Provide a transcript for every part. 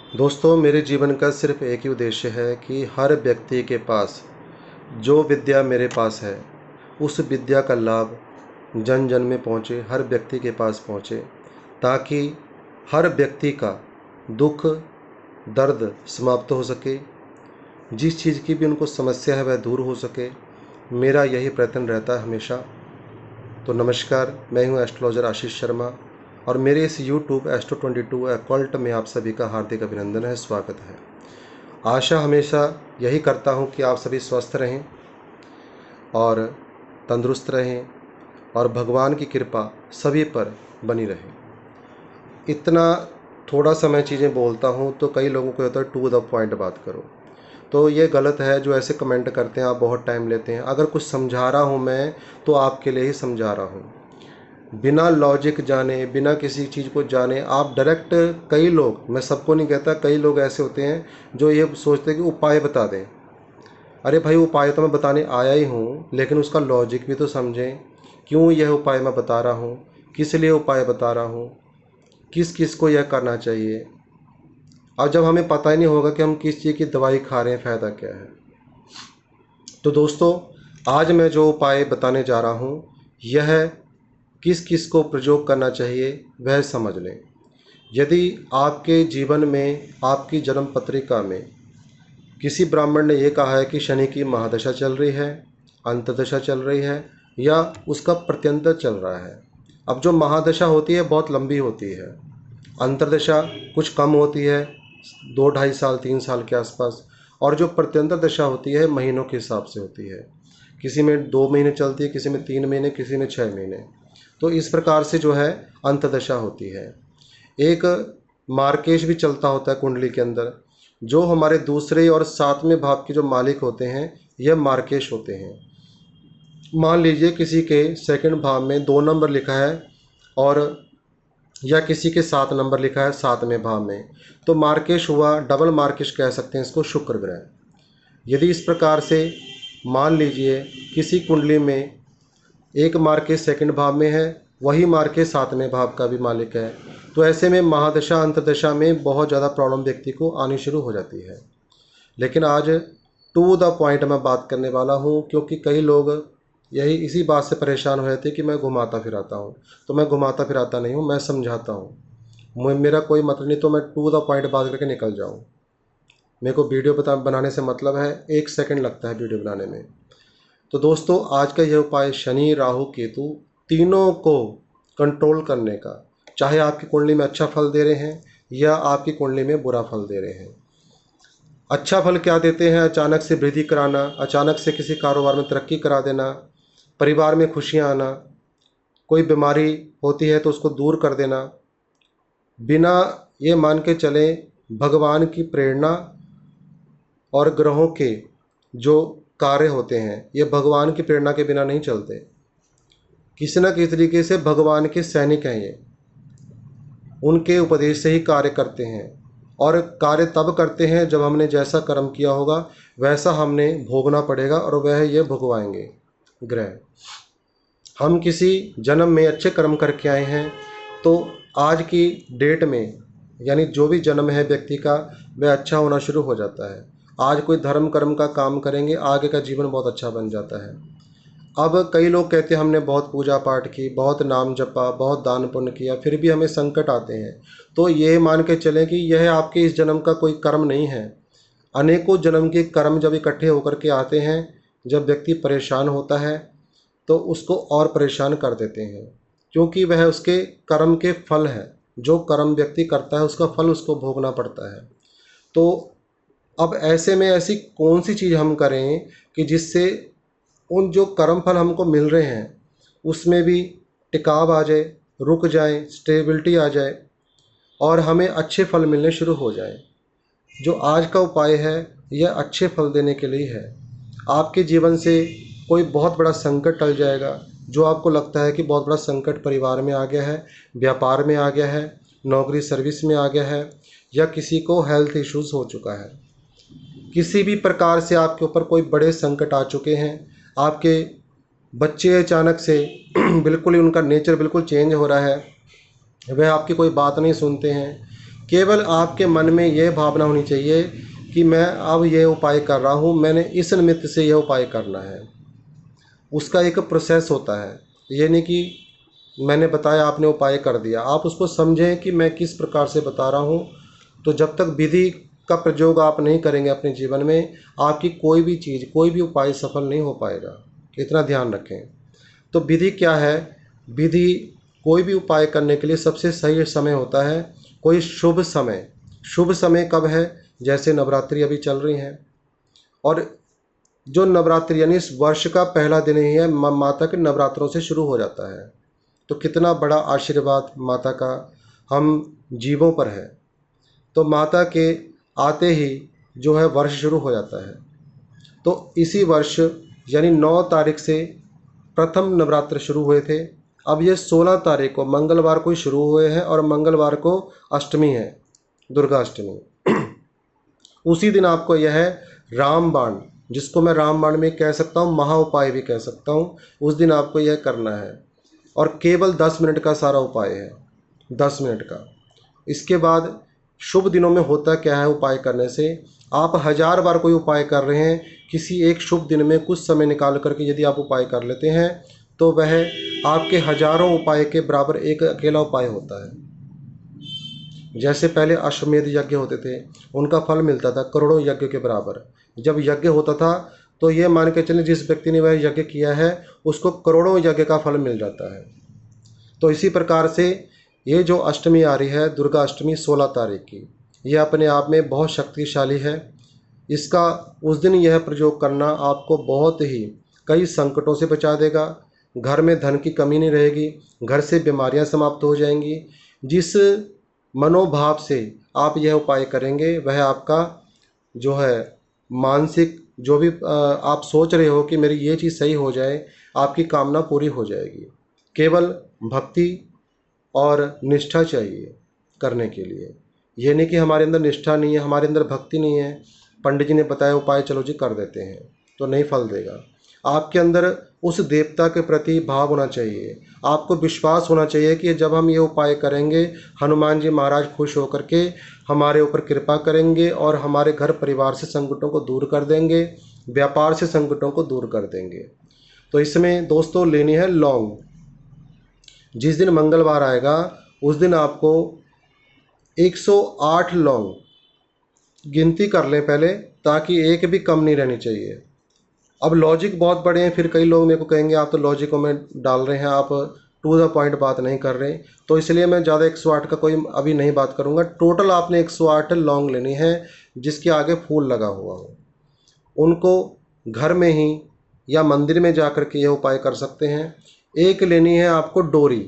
दोस्तों, मेरे जीवन का सिर्फ एक ही उद्देश्य है कि हर व्यक्ति के पास जो विद्या मेरे पास है, उस विद्या का लाभ जन जन में पहुँचे, हर व्यक्ति के पास पहुँचे, ताकि हर व्यक्ति का दुख दर्द समाप्त हो सके। जिस चीज़ की भी उनको समस्या है वह दूर हो सके। मेरा यही प्रयत्न रहता है हमेशा। तो नमस्कार, मैं हूँ एस्ट्रोलॉजर आशीष शर्मा और मेरे इस यूट्यूब एस्ट्रो 22 अकॉल्ट में आप सभी का हार्दिक अभिनंदन है, स्वागत है। आशा हमेशा यही करता हूँ कि आप सभी स्वस्थ रहें और तंदुरुस्त रहें और भगवान की कृपा सभी पर बनी रहे। इतना थोड़ा सा मैं चीज़ें बोलता हूँ तो कई लोगों को होता है टू द पॉइंट बात करो, तो ये गलत है। जो ऐसे कमेंट करते हैं, आप बहुत टाइम लेते हैं। अगर कुछ समझा रहा हूँ मैं तो आपके लिए ही समझा रहा हूँ, बिना लॉजिक जाने, बिना किसी चीज़ को जाने आप डायरेक्ट। कई लोग, मैं सबको नहीं कहता, कई लोग ऐसे होते हैं जो ये सोचते हैं कि उपाय बता दें। अरे भाई, उपाय तो मैं बताने आया ही हूँ, लेकिन उसका लॉजिक भी तो समझें। क्यों यह उपाय मैं बता रहा हूँ, किस लिए उपाय बता रहा हूँ, किस किस को यह करना चाहिए। अब जब हमें पता ही नहीं होगा कि हम किस चीज़ की दवाई खा रहे हैं, फ़ायदा क्या है। तो दोस्तों, आज मैं जो उपाय बताने जा रहा हूँ, यह किस किस को प्रयोग करना चाहिए वह समझ लें। यदि आपके जीवन में, आपकी जन्म पत्रिका में किसी ब्राह्मण ने यह कहा है कि शनि की महादशा चल रही है, अंतदशा चल रही है या उसका प्रत्यंतर चल रहा है। अब जो महादशा होती है बहुत लंबी होती है, अंतर्दशा कुछ कम होती है, 2-2.5 साल 3 साल के आसपास, और जो प्रत्यंतर दशा होती है महीनों के हिसाब से होती है। किसी में 2 महीने चलती है, किसी में 3 महीने, किसी में 6 महीने। तो इस प्रकार से जो है अंतदशा होती है। एक मार्केश भी चलता होता है कुंडली के अंदर। जो हमारे दूसरे और 7वें भाव के जो मालिक होते हैं, यह मार्केश होते हैं। मान लीजिए किसी के सेकंड भाव में 2 नंबर लिखा है और या किसी के 7 नंबर लिखा है 7वें भाव में, तो मार्केश हुआ, डबल मार्केश कह सकते हैं इसको, शुक्र ग्रह। यदि इस प्रकार से मान लीजिए किसी कुंडली में एक मार्केश सेकंड भाव में है, वही मार्केश 7वें भाव का भी मालिक है, तो ऐसे में महादशा अंतदशा में बहुत ज़्यादा प्रॉब्लम व्यक्ति को आनी शुरू हो जाती है। लेकिन आज टू द पॉइंट मैं बात करने वाला हूँ, क्योंकि कई लोग इसी बात से परेशान हो जाते हैं कि मैं घुमाता फिराता हूँ। तो मैं घुमाता फिराता नहीं हूँ, मैं समझाता हूँ। मेरा कोई मतलब नहीं तो मैं टू द पॉइंट बात करके निकल जाऊँ। मेरे को वीडियो बनाने से मतलब है, 1 सेकंड लगता है वीडियो बनाने में। तो दोस्तों, आज का यह उपाय शनि राहु केतु तीनों को कंट्रोल करने का, चाहे आपकी कुंडली में अच्छा फल दे रहे हैं या आपकी कुंडली में बुरा फल दे रहे हैं। अच्छा फल क्या देते हैं? अचानक से वृद्धि कराना, अचानक से किसी कारोबार में तरक्की करा देना, परिवार में खुशियां आना, कोई बीमारी होती है तो उसको दूर कर देना। बिना ये मान के चले, भगवान की प्रेरणा और ग्रहों के जो कार्य होते हैं, ये भगवान की प्रेरणा के बिना नहीं चलते। किसी न किसी तरीके से भगवान के सैनिक हैं ये, उनके उपदेश से ही कार्य करते हैं। और कार्य तब करते हैं जब हमने जैसा कर्म किया होगा वैसा हमने भोगना पड़ेगा, और वह ये भुगवाएंगे ग्रह। हम किसी जन्म में अच्छे कर्म करके आए हैं तो आज की डेट में, यानी जो भी जन्म है व्यक्ति का, वह अच्छा होना शुरू हो जाता है। आज कोई धर्म कर्म का काम करेंगे, आगे का जीवन बहुत अच्छा बन जाता है। अब कई लोग कहते हैं हमने बहुत पूजा पाठ की, बहुत नाम जपा, बहुत दान पुण्य किया, फिर भी हमें संकट आते हैं। तो ये मान के चलें कि यह आपके इस जन्म का कोई कर्म नहीं है। अनेकों जन्म के कर्म जब इकट्ठे होकर के आते हैं, जब व्यक्ति परेशान होता है तो उसको और परेशान कर देते हैं, क्योंकि वह उसके कर्म के फल है। जो कर्म व्यक्ति करता है उसका फल उसको भोगना पड़ता है। तो अब ऐसे में ऐसी कौन सी चीज़ हम करें कि जिससे उन जो कर्म फल हमको मिल रहे हैं उसमें भी टिकाव आ जाए, रुक जाए, स्टेबिलिटी आ जाए और हमें अच्छे फल मिलने शुरू हो जाए। जो आज का उपाय है यह अच्छे फल देने के लिए है। आपके जीवन से कोई बहुत बड़ा संकट टल जाएगा। जो आपको लगता है कि बहुत बड़ा संकट परिवार में आ गया है, व्यापार में आ गया है, नौकरी सर्विस में आ गया है, या किसी को हेल्थ इश्यूज़ हो चुका है, किसी भी प्रकार से आपके ऊपर कोई बड़े संकट आ चुके हैं, आपके बच्चे अचानक से बिल्कुल ही उनका नेचर बिल्कुल चेंज हो रहा है, वह आपकी कोई बात नहीं सुनते हैं, केवल आपके मन में यह भावना होनी चाहिए कि मैं अब ये उपाय कर रहा हूँ, मैंने इस निमित्त से यह उपाय करना है। उसका एक प्रोसेस होता है, ये नहीं कि मैंने बताया आपने उपाय कर दिया। आप उसको समझें कि मैं किस प्रकार से बता रहा हूँ। तो जब तक विधि का प्रयोग आप नहीं करेंगे अपने जीवन में, आपकी कोई भी चीज़, कोई भी उपाय सफल नहीं हो पाएगा। इतना ध्यान रखें। तो विधि क्या है? विधि कोई भी उपाय करने के लिए सबसे सही समय होता है कोई शुभ समय। शुभ समय कब है? जैसे नवरात्रि अभी चल रही हैं, और जो नवरात्रि यानी इस वर्ष का पहला दिन ही है, माता के नवरात्रों से शुरू हो जाता है। तो कितना बड़ा आशीर्वाद माता का हम जीवों पर है। तो माता के आते ही जो है वर्ष शुरू हो जाता है। तो इसी वर्ष यानी 9 तारीख से प्रथम नवरात्र शुरू हुए थे। अब ये 16 तारीख को मंगलवार को ही शुरू हुए हैं, और मंगलवार को अष्टमी है, दुर्गा अष्टमी। उसी दिन आपको यह है रामबाण, जिसको मैं रामबाण में कह सकता हूँ, महा उपाय भी कह सकता हूँ, उस दिन आपको यह करना है। और केवल 10 मिनट का सारा उपाय है, 10 मिनट का। इसके बाद शुभ दिनों में होता क्या है उपाय करने से? आप 1000 बार कोई उपाय कर रहे हैं, किसी एक शुभ दिन में कुछ समय निकाल करके यदि आप उपाय कर लेते हैं, तो वह आपके हजारों उपाय के बराबर एक अकेला उपाय होता है। जैसे पहले अश्वमेध यज्ञ होते थे, उनका फल मिलता था करोड़ों यज्ञ के बराबर। जब यज्ञ होता था तो ये मान के चलें जिस व्यक्ति ने वह यज्ञ किया है उसको करोड़ों यज्ञ का फल मिल जाता है। तो इसी प्रकार से ये जो अष्टमी आ रही है, दुर्गा अष्टमी 16 तारीख की, यह अपने आप में बहुत शक्तिशाली है। इसका उस दिन यह प्रयोग करना आपको बहुत ही कई संकटों से बचा देगा। घर में धन की कमी नहीं रहेगी, घर से बीमारियां समाप्त हो जाएंगी। जिस मनोभाव से आप यह उपाय करेंगे, वह आपका जो है मानसिक जो भी आप सोच रहे हो कि मेरी ये चीज़ सही हो जाए, आपकी कामना पूरी हो जाएगी। केवल भक्ति और निष्ठा चाहिए करने के लिए। ये नहीं कि हमारे अंदर निष्ठा नहीं है, हमारे अंदर भक्ति नहीं है, पंडित जी ने बताया उपाय चलो जी कर देते हैं, तो नहीं फल देगा। आपके अंदर उस देवता के प्रति भाव होना चाहिए, आपको विश्वास होना चाहिए कि जब हम ये उपाय करेंगे, हनुमान जी महाराज खुश होकर के हमारे ऊपर कृपा करेंगे और हमारे घर परिवार से संकटों को दूर कर देंगे, व्यापार से संकटों को दूर कर देंगे। तो इसमें दोस्तों लेनी है लौंग। जिस दिन मंगलवार आएगा उस दिन आपको 108 लौंग गिनती कर लें पहले, ताकि एक भी कम नहीं रहनी चाहिए। अब लॉजिक बहुत बड़े हैं, फिर कई लोग मेरे को कहेंगे आप तो लॉजिकों में डाल रहे हैं, आप टू द पॉइंट बात नहीं कर रहे। तो इसलिए मैं ज़्यादा 108 का कोई अभी नहीं बात करूँगा। टोटल आपने 108 लौंग लेनी है जिसके आगे फूल लगा हुआ हो। उनको घर में ही या मंदिर में जा कर के यह उपाय कर सकते हैं। एक लेनी है आपको डोरी।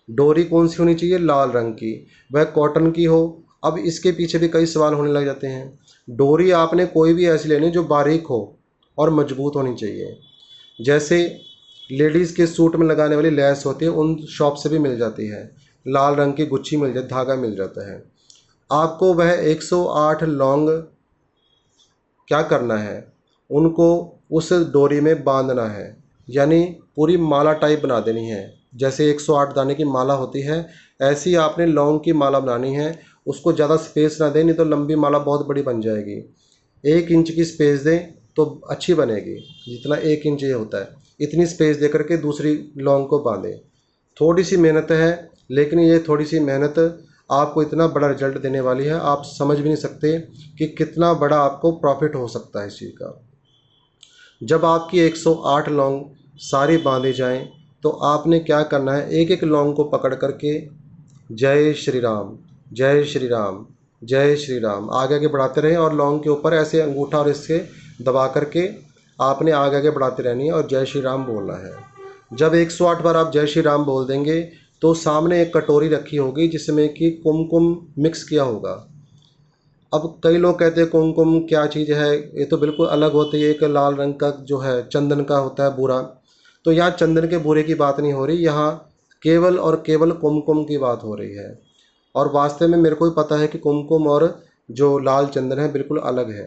डोरी कौन सी होनी चाहिए? लाल रंग की, वह कॉटन की हो। अब इसके पीछे भी कई सवाल होने लग जाते हैं। डोरी आपने कोई भी ऐसी लेनी जो बारीक हो और मजबूत होनी चाहिए। जैसे लेडीज़ के सूट में लगाने वाली लेस होती है, उन शॉप से भी मिल जाती है। लाल रंग की गुच्छी मिल जाती, धागा मिल जाता है। आपको वह 108 लौंग क्या करना है, उनको उस डोरी में बांधना है, यानी पूरी माला टाइप बना देनी है। जैसे 108 दाने की माला होती है, ऐसी आपने लौंग की माला बनानी है। उसको ज़्यादा स्पेस ना दें, नहीं तो लंबी माला बहुत बड़ी बन जाएगी। 1 इंच की स्पेस दें तो अच्छी बनेगी। जितना 1 इंच ये होता है, इतनी स्पेस दे करके दूसरी लौंग को बांधें। थोड़ी सी मेहनत है, लेकिन ये थोड़ी सी मेहनत आपको इतना बड़ा रिजल्ट देने वाली है, आप समझ भी नहीं सकते कि कितना बड़ा आपको प्रॉफिट हो सकता है इस चीज़ का। जब आपकी 108 लौंग सारी बांधे जाएं, तो आपने क्या करना है, एक एक लौंग को पकड़ करके जय श्री राम, जय श्री राम, जय श्री राम आगे आगे बढ़ाते रहें, और लौंग के ऊपर ऐसे अंगूठा और इससे दबा करके आपने आगे आगे बढ़ाते रहनी है और जय श्री राम बोलना है। जब 108 बार आप जय श्री राम बोल देंगे, तो सामने एक कटोरी रखी होगी जिसमें कि कुमकुम मिक्स किया होगा। अब कई लोग कहते हैं कुमकुम क्या चीज़ है, ये तो बिल्कुल अलग होती है। एक लाल रंग का जो है चंदन का होता है बूरा। तो यहाँ चंदन के बूरे की बात नहीं हो रही, यहाँ केवल और केवल कुमकुम की बात हो रही है। और वास्तव में मेरे को भी पता है कि कुमकुम और जो लाल चंदन है बिल्कुल अलग है।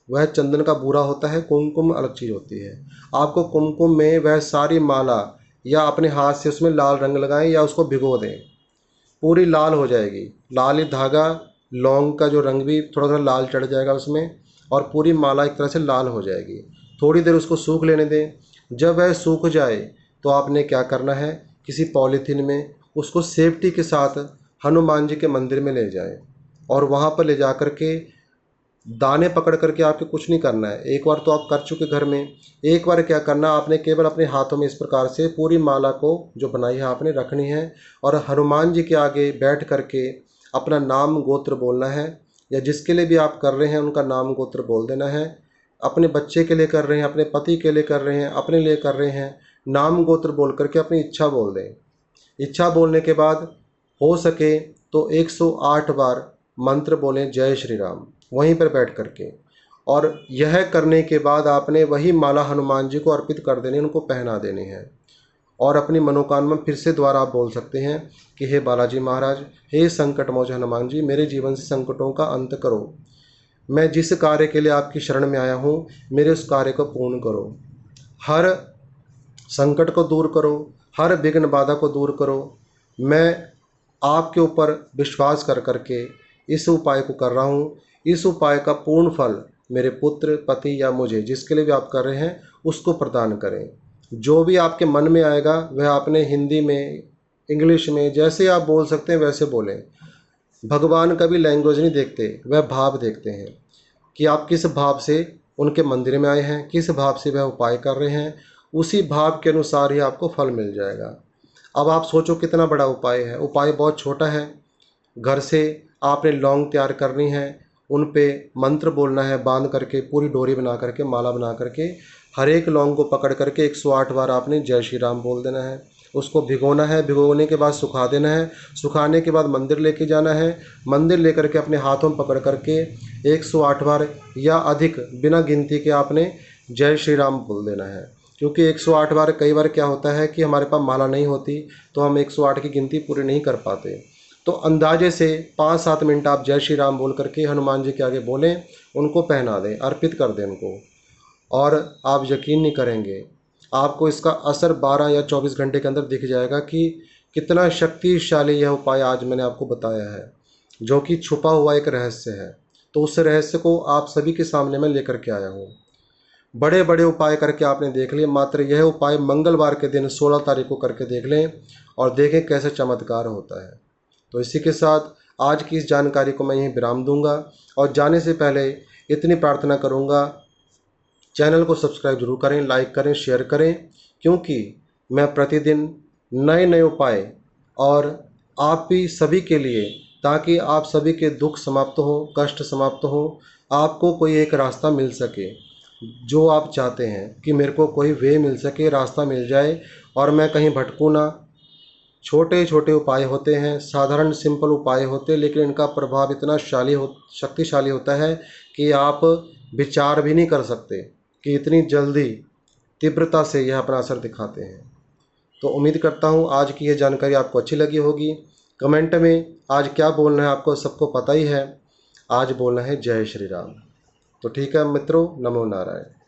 वह चंदन का बूरा होता है, कुमकुम अलग चीज़ होती है। आपको कुमकुम में वह सारी माला या अपने हाथ से उसमें लाल रंग लगाएं या उसको भिगो दें, पूरी लाल हो जाएगी। लाल ही धागा लौंग का जो रंग भी थोड़ा थोड़ा लाल चढ़ जाएगा उसमें, और पूरी माला एक तरह से लाल हो जाएगी। थोड़ी देर उसको सूख लेने दें। जब वह सूख जाए तो आपने क्या करना है, किसी पॉलीथीन में उसको सेफ्टी के साथ हनुमान जी के मंदिर में ले जाएं, और वहाँ पर ले जा कर के दाने पकड़ करके आपके कुछ नहीं करना है। एक बार तो आप कर चुके घर में, एक बार क्या करना, आपने केवल अपने हाथों में इस प्रकार से पूरी माला को जो बनाई है आपने रखनी है, और हनुमान जी के आगे बैठ करके अपना नाम गोत्र बोलना है, या जिसके लिए भी आप कर रहे हैं उनका नाम गोत्र बोल देना है। अपने बच्चे के लिए कर रहे हैं, अपने पति के लिए कर रहे हैं, अपने लिए कर रहे हैं, नाम गोत्र बोल करके अपनी इच्छा बोल दें। इच्छा बोलने के बाद हो सके तो 108 बार मंत्र बोलें जय श्री राम, वहीं पर बैठ करके। और यह करने के बाद आपने वही माला हनुमान जी को अर्पित कर देनी, उनको पहना देनी है, और अपनी मनोकामना फिर से दोबारा आप बोल सकते हैं कि हे बालाजी महाराज, हे संकट मोचन हनुमान जी, मेरे जीवन से संकटों का अंत करो। मैं जिस कार्य के लिए आपकी शरण में आया हूँ, मेरे उस कार्य को पूर्ण करो। हर संकट को दूर करो, हर विघ्न बाधा को दूर करो। मैं आपके ऊपर विश्वास कर करके इस उपाय को कर रहा हूँ। इस उपाय का पूर्ण फल मेरे पुत्र, पति या मुझे, जिसके लिए भी आप कर रहे हैं, उसको प्रदान करें। जो भी आपके मन में आएगा वह आपने हिंदी में, इंग्लिश में, जैसे आप बोल सकते हैं वैसे बोलें। भगवान कभी लैंग्वेज नहीं देखते, वह भाव देखते हैं कि आप किस भाव से उनके मंदिर में आए हैं, किस भाव से वह उपाय कर रहे हैं। उसी भाव के अनुसार ही आपको फल मिल जाएगा। अब आप सोचो कितना बड़ा उपाय है। उपाय बहुत छोटा है। घर से आपने लौंग तैयार करनी है, उन पे मंत्र बोलना है, बांध करके पूरी डोरी बना करके, माला बना करके, हर एक लौंग को पकड़ करके 108 बार आपने जय श्री राम बोल देना है। उसको भिगोना है, भिगोने के बाद सुखा देना है, सुखाने के बाद मंदिर लेके जाना है। मंदिर लेकर के अपने हाथों में पकड़ करके 108 बार या अधिक बिना गिनती के आपने जय श्री राम बोल देना है। क्योंकि 108 बार, कई बार क्या होता है कि हमारे पास माला नहीं होती तो हम 108 की गिनती पूरी नहीं कर पाते। तो अंदाजे से 5-7 मिनट आप जय श्री राम बोल करके हनुमान जी के आगे बोलें, उनको पहना दें, अर्पित कर दें उनको, और आप यकीन नहीं करेंगे, आपको इसका असर 12 या 24 घंटे के अंदर दिख जाएगा कि कितना शक्तिशाली यह उपाय आज मैंने आपको बताया है, जो कि छुपा हुआ एक रहस्य है। तो उस रहस्य को आप सभी के सामने मैं लेकर के आया हूँ। बड़े बड़े उपाय करके आपने देख लिए, मात्र यह उपाय मंगलवार के दिन 16 तारीख को करके देख लें और देखें कैसे चमत्कार होता है। तो इसी के साथ आज की इस जानकारी को मैं यहीं विराम दूंगा, और जाने से पहले इतनी प्रार्थना करूंगा, चैनल को सब्सक्राइब जरूर करें, लाइक करें, शेयर करें, क्योंकि मैं प्रतिदिन नए नए उपाय और आप भी सभी के लिए, ताकि आप सभी के दुख समाप्त हो, कष्ट समाप्त हो, आपको कोई एक रास्ता मिल सके जो आप चाहते हैं, कि मेरे को कोई वे मिल सके, रास्ता मिल जाए और मैं कहीं भटकूँ ना। छोटे छोटे उपाय होते हैं, साधारण सिंपल उपाय होते हैं, लेकिन इनका प्रभाव इतना शक्तिशाली होता है कि आप विचार भी नहीं कर सकते कि इतनी जल्दी तीव्रता से यह अपना असर दिखाते हैं। तो उम्मीद करता हूँ आज की यह जानकारी आपको अच्छी लगी होगी। कमेंट में आज क्या बोलना है आपको सबको पता ही है, आज बोलना है जय श्री राम। तो ठीक है मित्रों, नमो नारायण।